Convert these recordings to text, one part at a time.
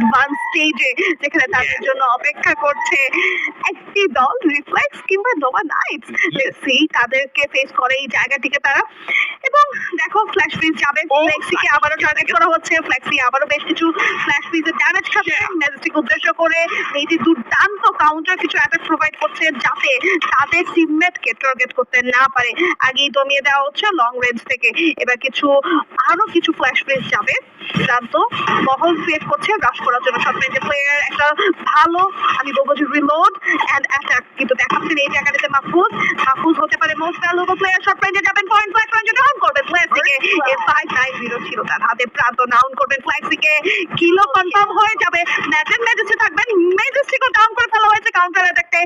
Advance স্টেজে যেখানে তাদের জন্য অপেক্ষা করছে একটি দল, রিফ্লেক্স কিংবা নোভা নাইটস। লেটস সি তাদেরকে ফেস করে এই জায়গাটিকে তারা। এবং দেখো ফ্ল্যাশ ফ্রিজ যাবে, ফ্লেক্সিকে আবারও টার্গেট করা হচ্ছে, ফ্লেক্সি আবারও বেশ কিছু ফ্ল্যাশ ফ্রিজের ড্যামেজ খাচ্ছে ম্যাজেস্টিক উদ্দেশ্য করে। মেয়েটি দুর্দান্ত কাউন্টার কিছু অ্যাটাক প্রোভাইড করছে যাতে তাদের টিমমেটকে টার্গেট করতে না পারে। আগেই দমিয়ে দেওয়া হচ্ছে লং রেঞ্জ থেকে। এবার আরো কিছু ফ্ল্যাশ ফ্রিজ যাবে, দুর্দান্ত মহল ক্রিয়েট করছে রাশ করার জন্য শর্ট রেঞ্জের প্লেয়ার। একটা ভালো আমি বলবো যে রিলোড এন্ড অ্যাটাক কিন্তু দেখাচ্ছেন এই জায়গাটাতে মাহফুজ হতে পারে মোস্ট ভ্যালুয়েবল প্লেয়ার। শর্ট রেঞ্জে যাবেন, পয়েন্ট ব্ল্যাক রেঞ্জে ডাউন করবেন ফ্ল্যাক্সিকে। এর 590 ছিল তার হাতে, প্রান্ত ডাউন করবেন ফ্ল্যাক্সিকে, কিলো কনফার্ম হয়ে যাবে। ম্যাজেস্টিক থাকবেন, ম্যাজেস্টিকও ডাউন করে ফেলা হয়েছে কাউন্টার অ্যাটাকে।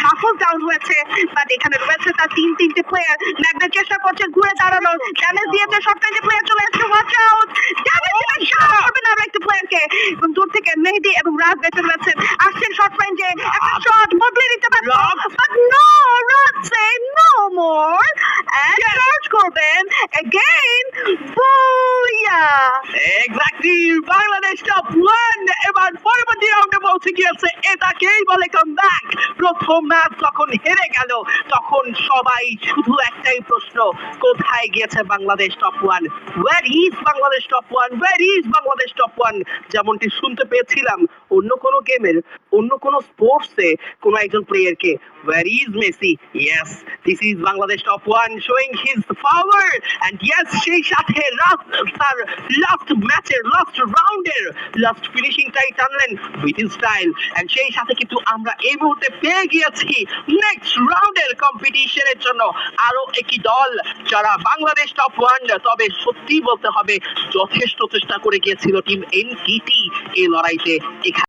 মাহফুজ ডাউন হয়েছে, বাট এখানে রয়েছে তার তিনটে প্লেয়ার। ম্যাগনেট চেষ্টা করছে ঘুরে দাঁড়ানোর, ড্যামেজ দিয়েছে শর্ট রেঞ্জে প্লেয়ার চলে আসছে, ওয়াচ আউট। ড্যামেজ দিবেন শট করবেন আরো একটা প্লেয়ারকে, এবং দূর থেকে মেহেদি এবং রাজ বেঁচে রয়েছেন। আসছেন শর্ট রেঞ্জে, একটা শট বদলে দিতে পারে, but no, Raj say no more and charge করবেন এগেইন। বুয়া এক্স্যাক্টলি, বাংলাদেশ টপ 1 এবার পরবর্তী রাউন্ডে পৌঁছে গিয়েছে। এটাকেই বলে কামব্যাক। প্রথম ম্যাচ যখন হেরে গেল তখন সবাই শুধু একটাই প্রশ্ন, কোথায় গিয়েছে Bangladesh top 1? Where is Bangladesh top 1? Where is Bangladesh top 1? যেমনটি শুনতে পেয়েছিলাম অন্য কোনো গেমের, অন্য কোনো স্পোর্টসে কোনো একজন প্লেয়ারকে, where is Messi? Yes, this is Bangladesh top 1 showing his power. And yes, সেই সাথে তার লাস্ট ম্যাচের লাস্ট রাউন্ডের লাস্ট ফিনিশিংটাই টানলেন উইথ হিজ স্টাইল। এন্ড সেই সাথে কিন্তু আমরা এই মুহূর্তে পেয়ে গিয়েছি নেক্সট রাউন্ডের কম্পিটিশনের জন্য আরো একটি দল যারা বাংলাদেশ টপ 1। তবে সত্যি বলতে হবে যথেষ্ট চেষ্টা করে গিয়েছিল টিম এনটিটি এই লড়াইতে। এখানে